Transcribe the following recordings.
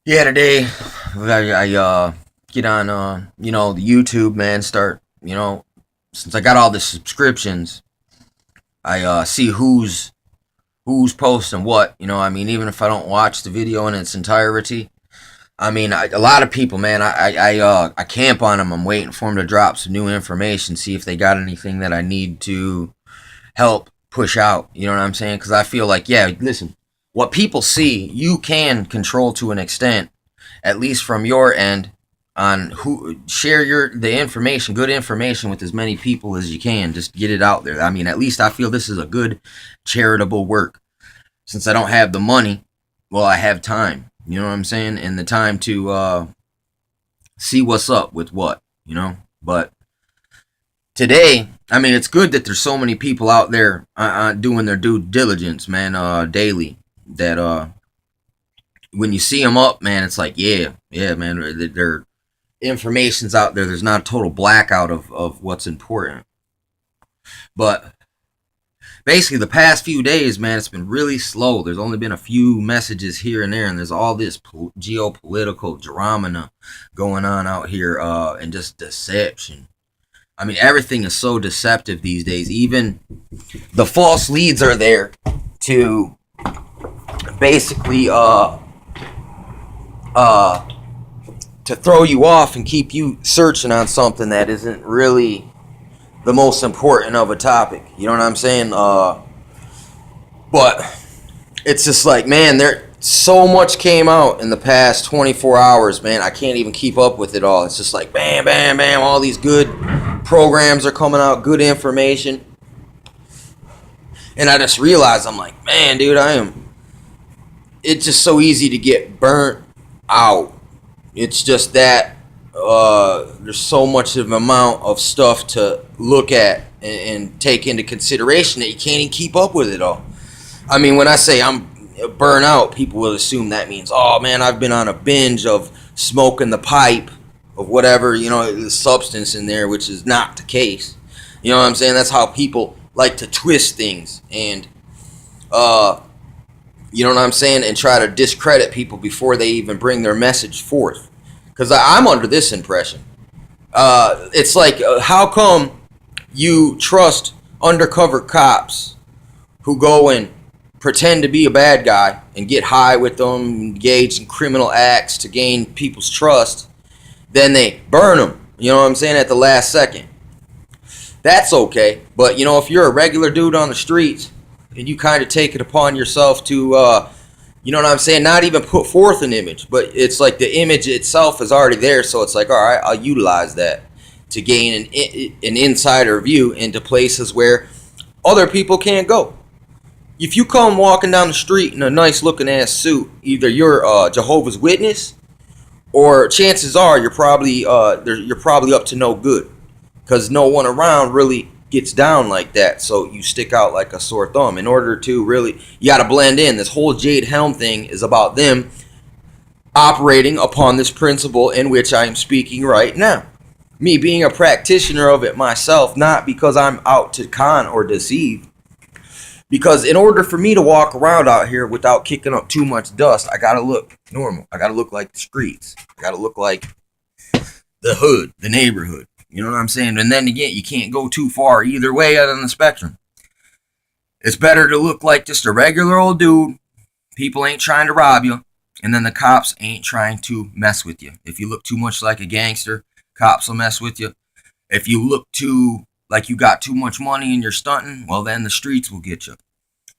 Yeah, today I get on the YouTube, man. Start, since I got all the subscriptions, I see who's posting what. I mean, even if I don't watch the video in its entirety, I mean, a lot of people, man. I camp on them. I'm waiting for them to drop some new information, see if they got anything that I need to help push out. You know what I'm saying? Because I feel like, yeah, listen, what people see, you can control to an extent, at least from your end, on who share the information, good information, with as many people as you can. Just get it out there. I mean, at least I feel this is a good charitable work. Since I don't have the money, well, I have time. You know what I'm saying? And the time to see what's up with what. But today, I mean, it's good that there's so many people out there doing their due diligence, man, daily. That when you see them up, man, it's like, yeah, man, their information's out there. There's not a total blackout of what's important. But basically, the past few days, man, it's been really slow. There's only been a few messages here and there, and there's all this geopolitical drama going on out here, and just deception. I mean, everything is so deceptive these days. Even the false leads are there to basically to throw you off and keep you searching on something that isn't really the most important of a topic. You know what I'm saying? But it's just like, man, there so much came out in the past 24 hours, man. I can't even keep up with it all. It's just like bam, bam, bam. All these good programs are coming out, good information. And I just realized, I'm like, man, dude, it's just so easy to get burnt out. It's just that there's so much of an amount of stuff to look at and take into consideration that you can't even keep up with it all. I mean, when I say I'm burnt out, people will assume that means, oh man, I've been on a binge of smoking the pipe of whatever, the substance in there, which is not the case. You know what I'm saying? That's how people like to twist things and, you know what I'm saying? And try to discredit people before they even bring their message forth. Because I'm under this impression. It's like, how come you trust undercover cops who go and pretend to be a bad guy and get high with them, engage in criminal acts to gain people's trust, then they burn them, you know what I'm saying, at the last second? That's okay. But, if you're a regular dude on the streets and you kind of take it upon yourself to, you know what I'm saying, not even put forth an image, but it's like the image itself is already there, so it's like, all right, I'll utilize that to gain an insider view into places where other people can't go. If you come walking down the street in a nice looking ass suit, either you're Jehovah's Witness, or chances are you're probably up to no good, because no one around really gets down like that. So you stick out like a sore thumb. In order to really, you got to blend in. This whole Jade Helm thing is about them operating upon this principle in which I am speaking right now. Me being a practitioner of it myself, not because I'm out to con or deceive. Because in order for me to walk around out here without kicking up too much dust, I gotta look normal. I gotta look like the streets. I gotta look like the hood, the neighborhood. You know what I'm saying? And then again, you can't go too far either way out on the spectrum. It's better to look like just a regular old dude. People ain't trying to rob you. And then the cops ain't trying to mess with you. If you look too much like a gangster, cops will mess with you. If you look too like you got too much money and you're stunting, well, then the streets will get you.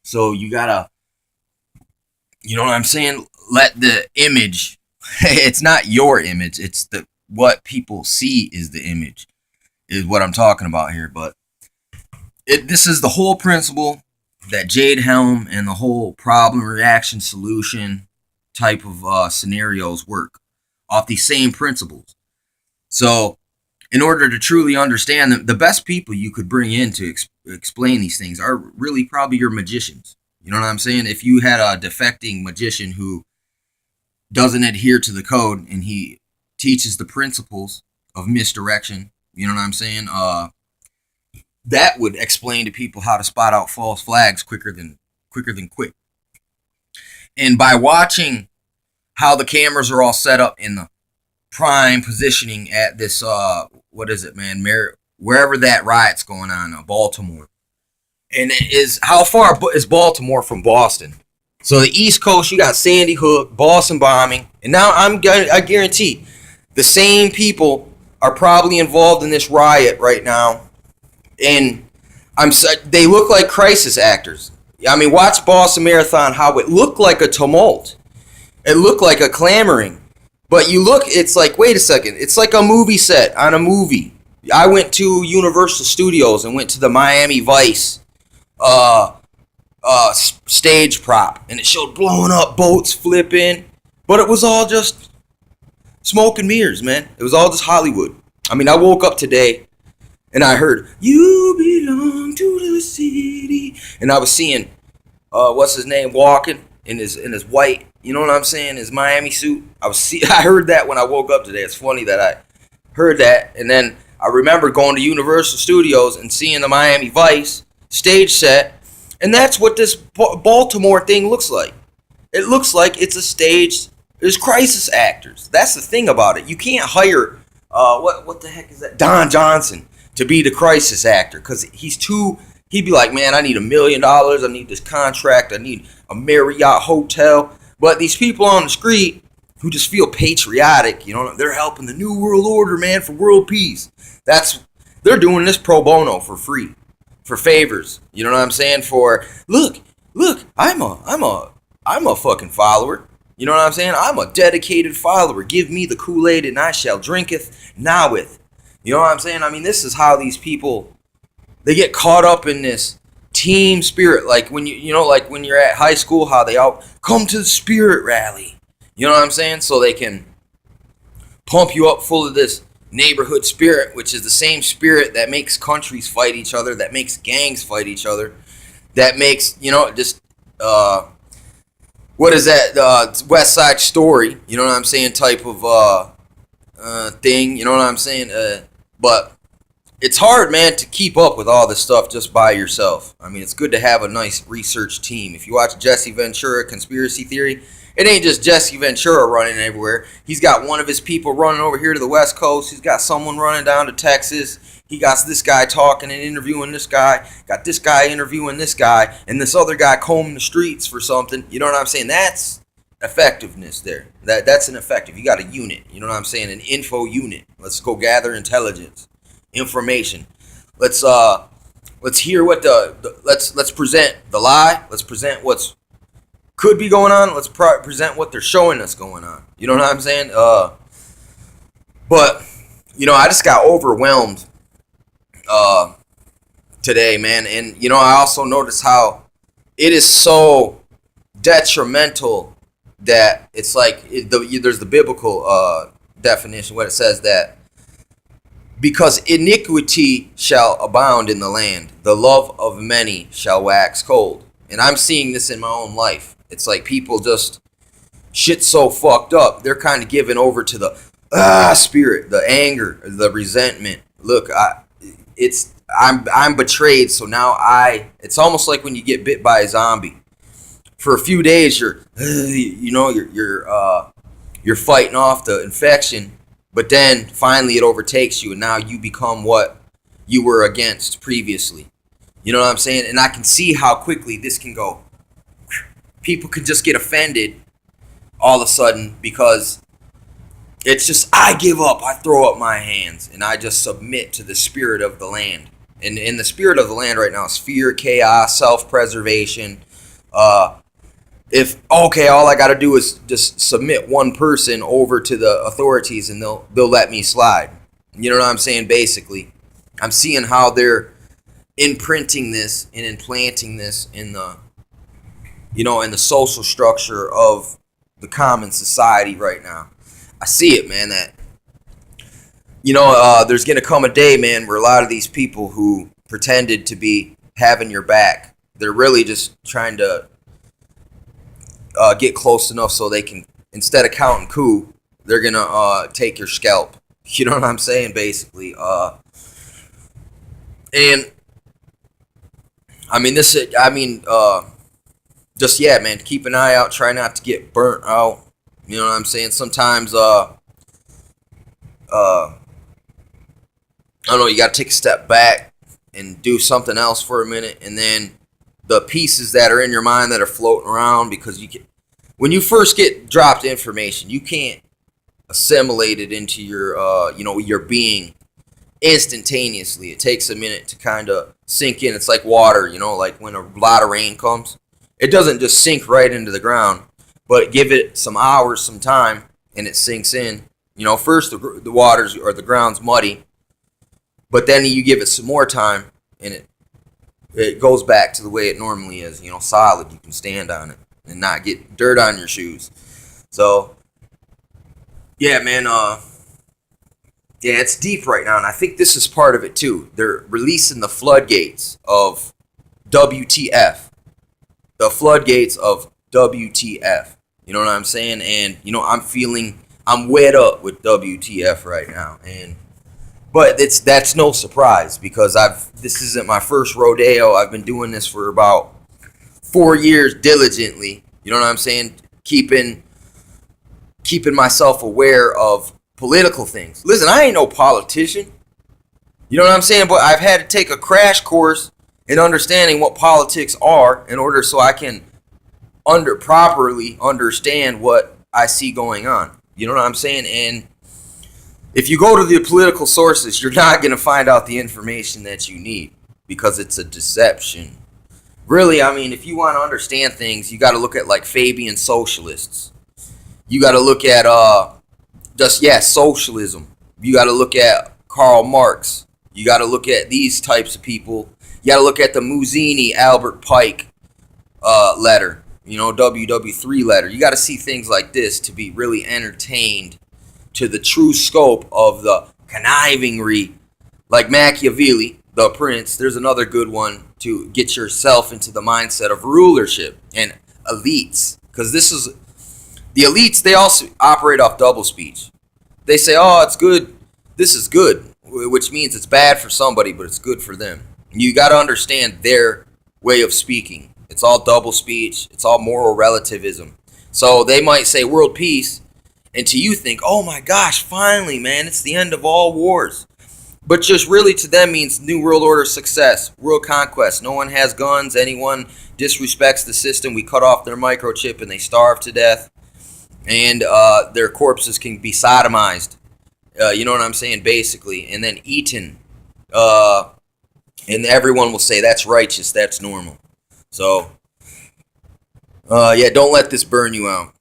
So you gotta, you know what I'm saying? Let the image, it's not your image, it's what people see is the image, is what I'm talking about here. But this is the whole principle that Jade Helm and the whole problem, reaction, solution type of scenarios work off these same principles. So in order to truly understand them, the best people you could bring in to explain these things are really probably your magicians. You know what I'm saying? If you had a defecting magician who doesn't adhere to the code and he teaches the principles of misdirection, you know what I'm saying? That would explain to people how to spot out false flags quicker than quick. And by watching how the cameras are all set up in the prime positioning at this what is it, man, wherever that riot's going on, Baltimore. And it is, how far is Baltimore from Boston? So the East Coast, you got Sandy Hook, Boston bombing, and now I guarantee the same people are probably involved in this riot right now, and they look like crisis actors. I mean, watch Boston Marathon, how it looked like a tumult. It looked like a clamoring. But you look, it's like, wait a second, it's like a movie set on a movie. I went to Universal Studios and went to the Miami Vice stage prop, and it showed blowing up boats flipping, but it was all just smoke and mirrors, man. It was all just Hollywood. I mean, I woke up today and I heard, "You belong to the city," and I was seeing what's his name walking in his white, you know what I'm saying, his Miami suit. I heard that when I woke up today. It's funny that I heard that, and then I remember going to Universal Studios and seeing the Miami Vice stage set, and that's what this Baltimore thing looks like. It looks like it's a stage. There's crisis actors. That's the thing about it. You can't hire what the heck is that, Don Johnson, to be the crisis actor, because he'd be like, man, I need $1 million. I need this contract. I need a Marriott hotel. But these people on the street who just feel patriotic, you know, they're helping the New World Order, man, for world peace. They're doing this pro bono for free, for favors. You know what I'm saying? For look, I'm a fucking follower. You know what I'm saying? I'm a dedicated follower. Give me the Kool-Aid and I shall drinketh noweth. You know what I'm saying? I mean, this is how these people, they get caught up in this team spirit. Like when like when you're at high school, how they all come to the spirit rally. You know what I'm saying? So they can pump you up full of this neighborhood spirit, which is the same spirit that makes countries fight each other, that makes gangs fight each other, that makes, just what is that, West Side Story, you know what I'm saying, type of thing, you know what I'm saying? But it's hard, man, to keep up with all this stuff just by yourself. I mean, it's good to have a nice research team. If you watch Jesse Ventura Conspiracy Theory, it ain't just Jesse Ventura running everywhere. He's got one of his people running over here to the West Coast. He's got someone running down to Texas. He got this guy talking and interviewing this guy. Got this guy interviewing this guy. And this other guy combing the streets for something. You know what I'm saying? That's effectiveness there. That's an effective. You got a unit. You know what I'm saying? An info unit. Let's go gather intelligence, information. Let's hear what let's present the lie. Let's present what's could be going on. Let's present what they're showing us going on. You know what I'm saying? But I just got overwhelmed today, man. And I also noticed how it is so detrimental that it's like there's the biblical definition where it says that because iniquity shall abound in the land, the love of many shall wax cold. And I'm seeing this in my own life. It's like people just, shit's so fucked up. They're kind of giving over to the spirit, the anger, the resentment. Look, I'm betrayed, so now it's almost like when you get bit by a zombie. For a few days, you're fighting off the infection, but then finally it overtakes you, and now you become what you were against previously. You know what I'm saying? And I can see how quickly this can go. People can just get offended all of a sudden because it's just, I give up, I throw up my hands, and I just submit to the spirit of the land. And the spirit of the land right now is fear, chaos, self-preservation. All I got to do is just submit one person over to the authorities and they'll let me slide. You know what I'm saying? Basically, I'm seeing how they're imprinting this and implanting this in the in the social structure of the common society right now. I see it, man, that there's going to come a day, man, where a lot of these people who pretended to be having your back, they're really just trying to get close enough so they can, instead of counting coup, they're going to take your scalp. You know what I'm saying, basically. And I mean, man, keep an eye out. Try not to get burnt out. You know what I'm saying? Sometimes, I don't know, you got to take a step back and do something else for a minute, and then the pieces that are in your mind that are floating around, because when you first get dropped information, you can't assimilate it into your, your being instantaneously. It takes a minute to kind of sink in. It's like water, like when a lot of rain comes. It doesn't just sink right into the ground, but give it some hours, some time, and it sinks in. First the waters or the ground's muddy, but then you give it some more time, and it goes back to the way it normally is. Solid. You can stand on it and not get dirt on your shoes. So, yeah, man. Yeah, it's deep right now, and I think this is part of it too. They're releasing the floodgates of WTF. The floodgates of WTF. You know what I'm saying? And I'm wet up with WTF right now, but that's no surprise, because this isn't my first rodeo. I've been doing this for about 4 years diligently. You know what I'm saying? Keeping myself aware of political things. Listen, I ain't no politician. You know what I'm saying? But I've had to take a crash course in understanding what politics are in order so I can properly understand what I see going on. You know what I'm saying? And if you go to the political sources, you're not going to find out the information that you need, because it's a deception. Really, I mean, if you want to understand things, you got to look at like Fabian socialists. You got to look at socialism. You got to look at Karl Marx. You got to look at these types of people. You got to look at the Muzzini Albert Pike letter, WW3 letter. You got to see things like this to be really entertained to the true scope of the connivingery. Like Machiavelli, the Prince. There's another good one to get yourself into the mindset of rulership and elites, because the elites. They also operate off double speech. They say, "Oh, it's good. This is good," which means it's bad for somebody, but it's good for them. You got to understand their way of speaking. It's all double speech. It's all moral relativism. So they might say world peace, and to you think, "Oh my gosh, finally, man, it's the end of all wars." But just really to them means New World Order success, world conquest. No one has guns. Anyone disrespects the system, we cut off their microchip and they starve to death. And their corpses can be sodomized. You know what I'm saying? Basically. And then eaten. And everyone will say that's righteous, that's normal. So, don't let this burn you out.